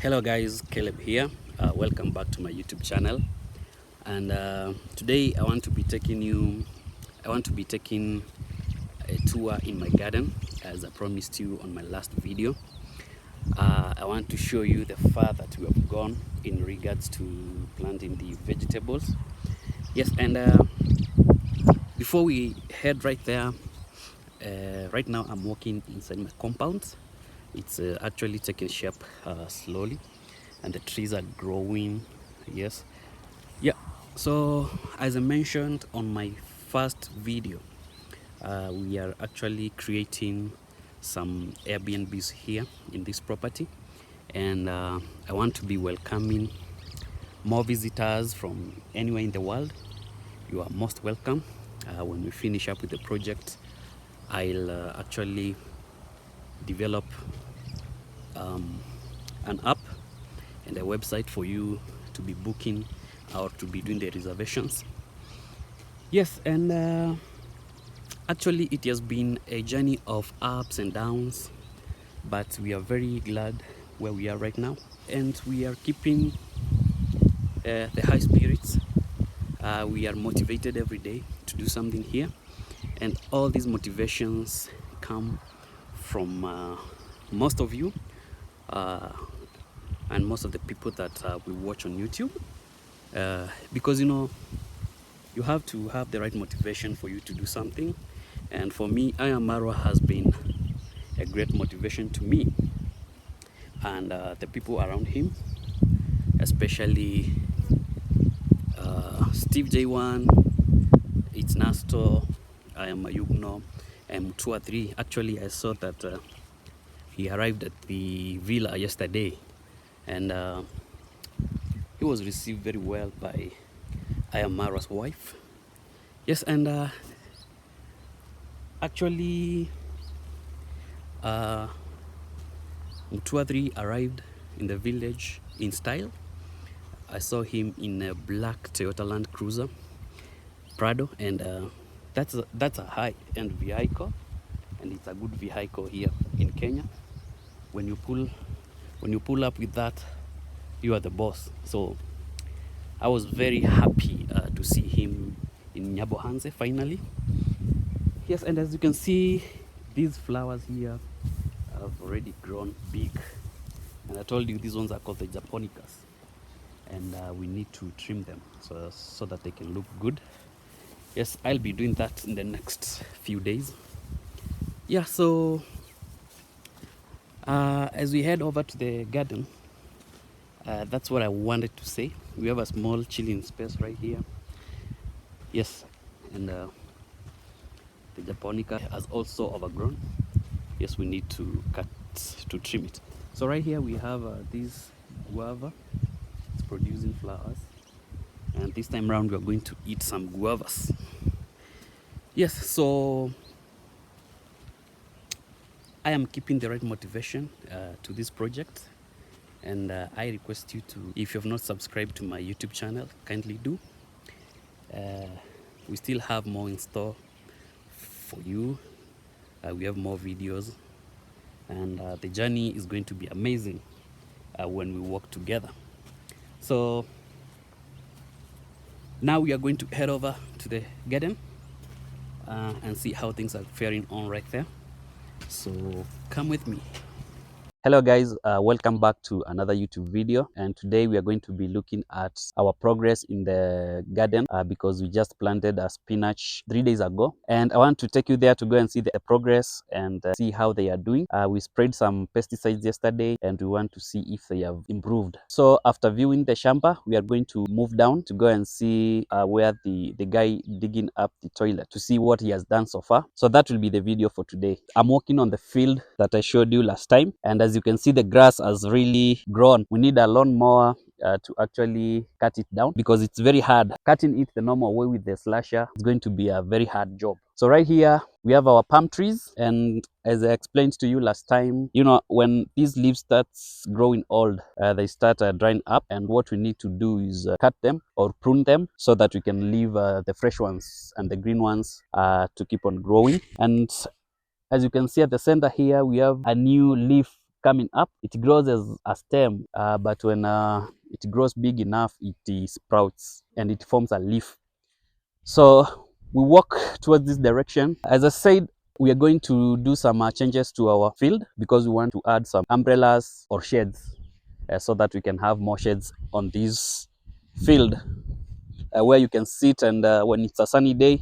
Hello guys, Caleb here. Welcome back to my YouTube channel. And today I want to be taking a tour in my garden, as I promised you on my last video. I want to show you the far that we have gone in regards to planting the vegetables. Yes, and before we head right there, right now I'm walking inside my compound. It's actually taking shape slowly, and the trees are growing. Yes, yeah. So as I mentioned on my first video, we are actually creating some Airbnbs here in this property, and I want to be welcoming more visitors from anywhere in the world. You are most welcome. When we finish up with the project, I'll actually develop an app and a website for you to be booking or to be doing the reservations. Yes, and actually it has been a journey of ups and downs, but we are very glad where we are right now, and we are keeping the high spirits. We are motivated every day to do something here, and all these motivations come from most of you and most of the people that we watch on YouTube, because you have to have the right motivation for you to do something. And for me, marwa has been a great motivation to me and the people around him, especially Steve J1, it's Nasto, I am Mayuguno, and Mutua 3. Actually, I saw that he arrived at the villa yesterday, and he was received very well by Marwa's wife. Yes, and actually Mutua 3 arrived in the village in style. I saw him in a black Toyota Land Cruiser Prado, and that's a high-end vehicle, and it's a good vehicle here in Kenya. When you pull up with that, you are the boss. So I was very happy to see him in Nyabohanse finally. Yes, and as you can see, these flowers here have already grown big, and I told you these ones are called the Japonicas, and we need to trim them so that they can look good. Yes, I'll be doing that in the next few days. Yeah, so as we head over to the garden, that's what I wanted to say. We have a small chilling space right here. Yes, and the Japonica has also overgrown. Yes, we need to trim it. So right here we have this guava. It's producing flowers, and this time around we are going to eat some guavas. Yes, so I am keeping the right motivation to this project, and I request you to, if you have not subscribed to my YouTube channel, kindly do. We still have more in store for you. We have more videos, and the journey is going to be amazing when we work together. So now we are going to head over to the garden and see how things are faring on right there. So come with me. Hello guys, welcome back to another YouTube video, and today we are going to be looking at our progress in the garden because we just planted a spinach 3 days ago, and I want to take you there to go and see the progress and see how they are doing. We sprayed some pesticides yesterday, and we want to see if they have improved. So after viewing the shamba, we are going to move down to go and see where the guy digging up the toilet, to see what he has done so far. So that will be the video for today. I'm working on the field that I showed you last time, and as you can see, the grass has really grown. We need a lawnmower to actually cut it down because it's very hard. Cutting it the normal way with the slasher is going to be a very hard job. So right here we have our palm trees, and as I explained to you last time, when these leaves starts growing old, they start drying up, and what we need to do is cut them or prune them so that we can leave the fresh ones and the green ones to keep on growing. And as you can see at the center here, we have a new leaf coming up. It grows as a stem, but when it grows big enough, it sprouts and it forms a leaf. So we walk towards this direction. As I said, we are going to do some changes to our field because we want to add some umbrellas or shades so that we can have more shades on this field where you can sit, and when it's a sunny day,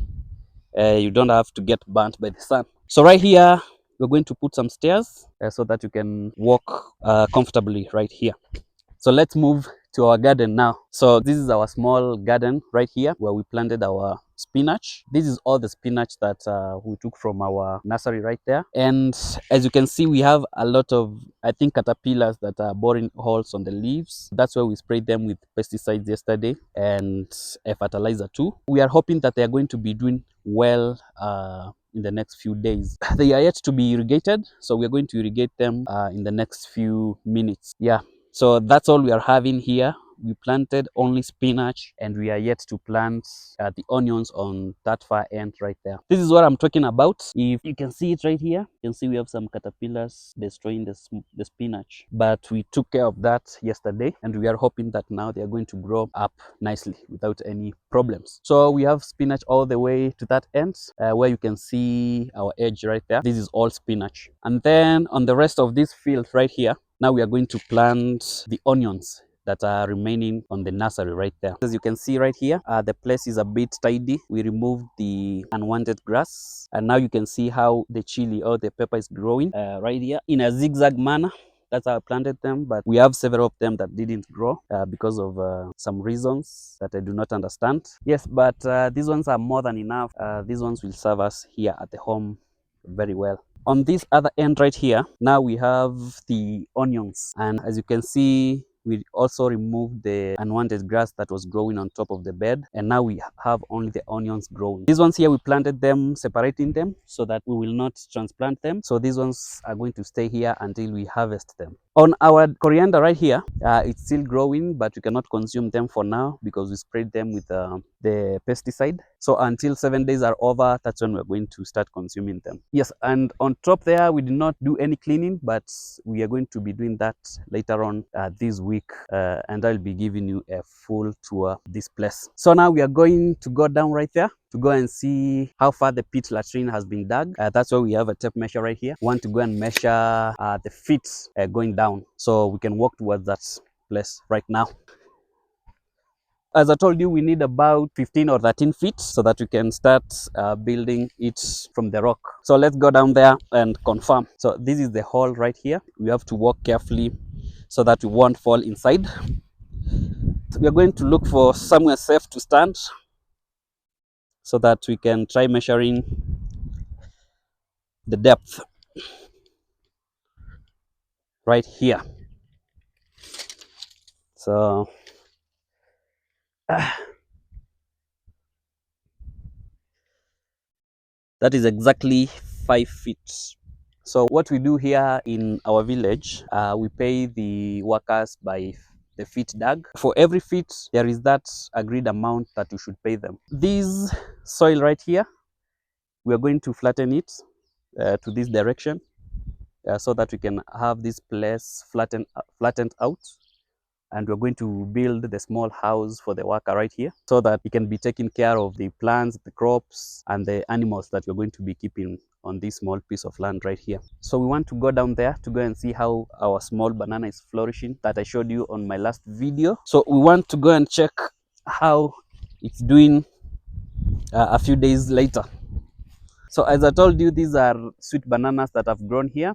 you don't have to get burnt by the sun. So right here, we're going to put some stairs so that you can walk comfortably right here. So let's move to our garden now. So this is our small garden right here where we planted our spinach. This is all the spinach that we took from our nursery right there. And as you can see, we have a lot of, I think, caterpillars that are boring holes on the leaves. That's why we sprayed them with pesticides yesterday and a fertilizer too. We are hoping that they are going to be doing well in the next few days. They are yet to be irrigated, so we're going to irrigate them in the next few minutes. Yeah. So that's all we are having here. We planted only spinach and we are yet to plant the onions on that far end right there. This is what I'm talking about. If you can see it right here, you can see we have some caterpillars destroying the spinach. But we took care of that yesterday and we are hoping that now they are going to grow up nicely without any problems. So we have spinach all the way to that end where you can see our edge right there. This is all spinach. And then on the rest of this field right here, now we are going to plant the onions that are remaining on the nursery right there. As you can see right here, the place is a bit tidy. We removed the unwanted grass, and now you can see how the chili or the pepper is growing right here in a zigzag manner. That's how I planted them, but we have several of them that didn't grow because of some reasons that I do not understand. Yes, but these ones are more than enough. These ones will serve us here at the home very well. On this other end right here, now we have the onions, and as you can see, we also removed the unwanted grass that was growing on top of the bed, and now we have only the onions growing. These ones here, we planted them, separating them so that we will not transplant them. So these ones are going to stay here until we harvest them. On our coriander right here, it's still growing, but we cannot consume them for now because we sprayed them with the pesticide. So until 7 days are over, that's when we're going to start consuming them. Yes, and on top there, we did not do any cleaning, but we are going to be doing that later on this week, and I'll be giving you a full tour of this place. So now we are going to go down right there to go and see how far the pit latrine has been dug. That's why we have a tape measure right here. We want to go and measure the feet going down so we can walk towards that place right now. As I told you, we need about 15 or 13 feet so that we can start building it from the rock. So let's go down there and confirm. So this is the hole right here. We have to walk carefully so that we won't fall inside. We are going to look for somewhere safe to stand so that we can try measuring the depth right here. So that is exactly 5 feet. So what we do here in our village, we pay the workers by the feet dug. For every feet, there is that agreed amount that you should pay them. This soil right here, we are going to flatten it to this direction so that we can have this place flattened out. And we're going to build the small house for the worker right here so that he can be taking care of the plants, the crops, and the animals that we're going to be keeping on this small piece of land right here. So we want to go down there to go and see how our small banana is flourishing that I showed you on my last video. So we want to go and check how it's doing a few days later. So as I told you, these are sweet bananas that have grown here,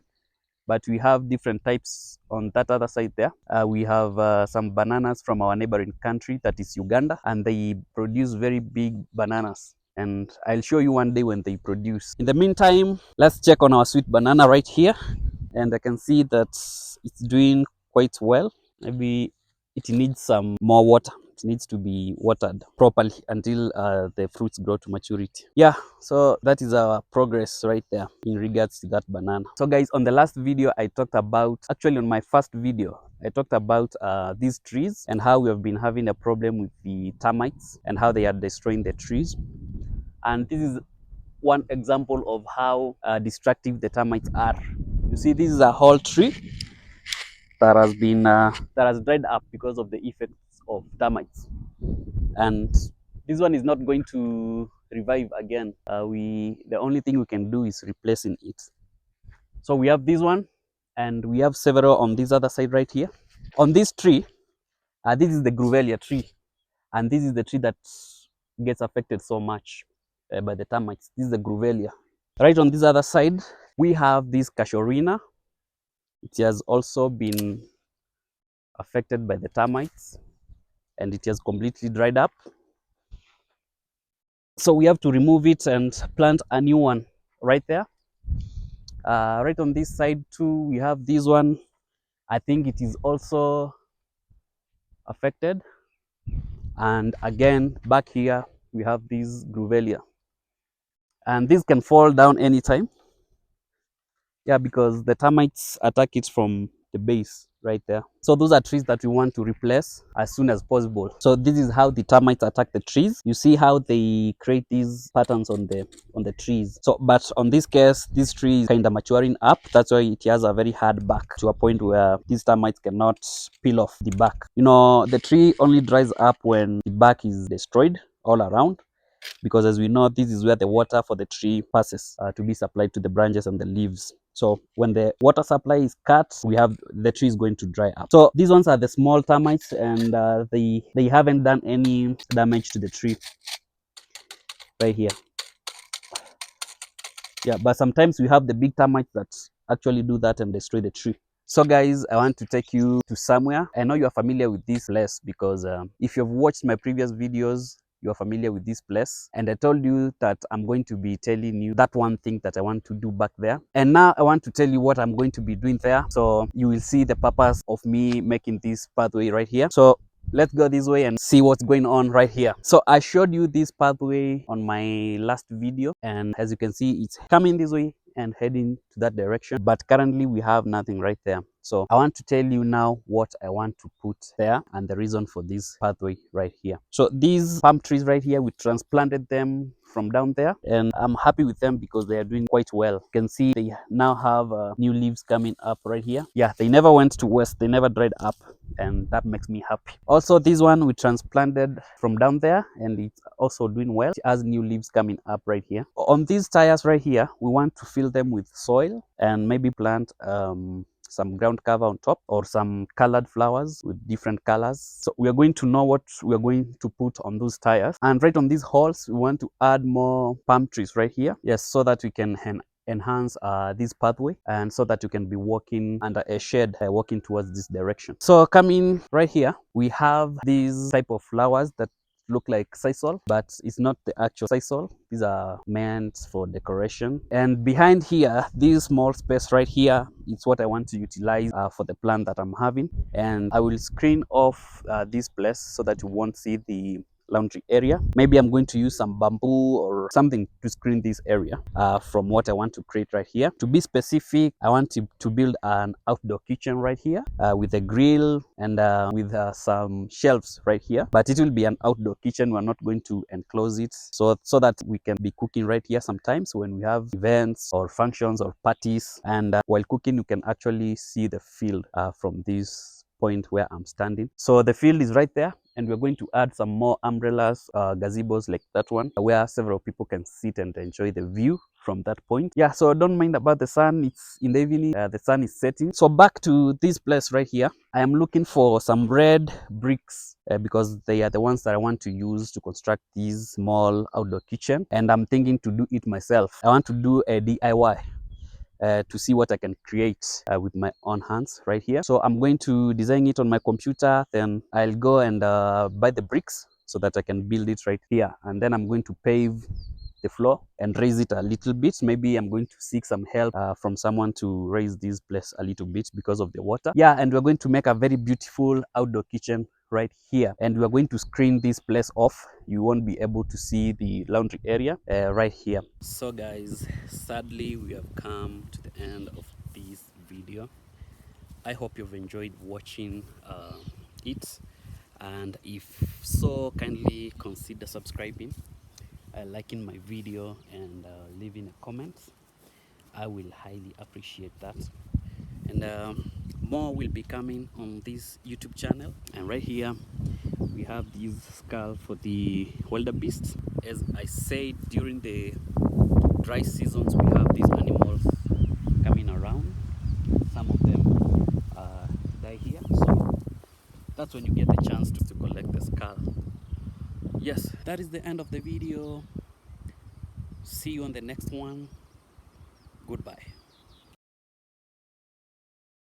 but we have different types on that other side there. We have some bananas from our neighboring country, that is Uganda, and they produce very big bananas. And I'll show you one day when they produce. In the meantime, let's check on our sweet banana right here. And I can see that it's doing quite well. Maybe it needs some more water. It needs to be watered properly until the fruits grow to maturity. Yeah, so that is our progress right there in regards to that banana. So guys, on the last video I talked about, actually on my first video, I talked about these trees and how we have been having a problem with the termites and how they are destroying the trees. And this is one example of how destructive the termites are. You see, this is a whole tree, that has dried up because of the effects of termites. And this one is not going to revive again. The only thing we can do is replacing it. So we have this one, and we have several on this other side right here. On this tree, this is the Grevillea tree, and this is the tree that gets affected so much by the termites. This is the Grevillea. Right on this other side, we have this Casuarina. It has also been affected by the termites, and it has completely dried up. So we have to remove it and plant a new one right there. Right on this side too, we have this one. I think it is also affected. And again, back here, we have this Grevillea. And this can fall down anytime. Yeah, because the termites attack it from the base right there. So those are trees that we want to replace as soon as possible. So this is how the termites attack the trees. You see how they create these patterns on the trees. So but on this case, this tree is kind of maturing up. That's why it has a very hard bark, to a point where these termites cannot peel off the bark. You know, the tree only dries up when the bark is destroyed all around, because as we know, this is where the water for the tree passes to be supplied to the branches and the leaves. So when the water supply is cut, the tree is going to dry up. So these ones are the small termites, and they haven't done any damage to the tree right here. Yeah, but sometimes we have the big termites that actually do that and destroy the tree. So guys, I want to take you to somewhere. I know you are familiar with this place because if you've watched my previous videos, you're familiar with this place, and I told you that I'm going to be telling you that one thing that I want to do back there, and now I want to tell you what I'm going to be doing there, so you will see the purpose of me making this pathway right here. So let's go this way and see what's going on right here. So I showed you this pathway on my last video, and as you can see, it's coming this way and heading to that direction, but currently we have nothing right there. So I want to tell you now what I want to put there and the reason for this pathway right here. So these palm trees right here, we transplanted them from down there, and I'm happy with them because they are doing quite well. You can see they now have new leaves coming up right here. Yeah, they never went to waste, they never dried up, and that makes me happy. Also, this one we transplanted from down there, and it's also doing well. It has new leaves coming up right here. On these tires right here, we want to fill them with soil and maybe plant some ground cover on top, or some colored flowers with different colors. So we are going to know what we are going to put on those tires. And right on these holes, we want to add more palm trees right here. Yes, so that we can enhance this pathway, and so that you can be walking under a shade, walking towards this direction. So coming right here, we have these type of flowers that look like sisal, but it's not the actual sisal. These are meant for decoration. And behind here, this small space right here, it's what I want to utilize for the plant that I'm having. And I will screen off this place so that you won't see the laundry area. Maybe I'm going to use some bamboo or something to screen this area from what I want to create right here. To be specific, I want to build an outdoor kitchen right here with a grill and with some shelves right here. But it will be an outdoor kitchen. We're not going to enclose it, so that we can be cooking right here sometimes when we have events or functions or parties. And while cooking, you can actually see the field from this point where I'm standing. So the field is right there, and we're going to add some more umbrellas, gazebos like that one, where several people can sit and enjoy the view from that point. Yeah, so don't mind about the sun. It's in the evening, the sun is setting. So back to this place right here, I am looking for some red bricks because they are the ones that I want to use to construct this small outdoor kitchen, and I'm thinking to do it myself. I want to do a DIY. To see what I can create with my own hands right here. So I'm going to design it on my computer, then I'll go and buy the bricks so that I can build it right here. And then I'm going to pave the floor and raise it a little bit. Maybe I'm going to seek some help from someone to raise this place a little bit because of the water. Yeah, and we're going to make a very beautiful outdoor kitchen right here, and we're going to screen this place off. You won't be able to see the laundry area right here. So guys, sadly we have come to the end of this video. I hope you've enjoyed watching it, and if so, kindly consider subscribing, liking my video, and leaving a comment. I will highly appreciate that. And more will be coming on this YouTube channel. And right here we have this skull for the wildebeest. As I said, during the dry seasons we have these animals coming around. Some of them die here, so that's when you get the chance to collect the skull. Yes, that is the end of the video. See you on the next one. Goodbye.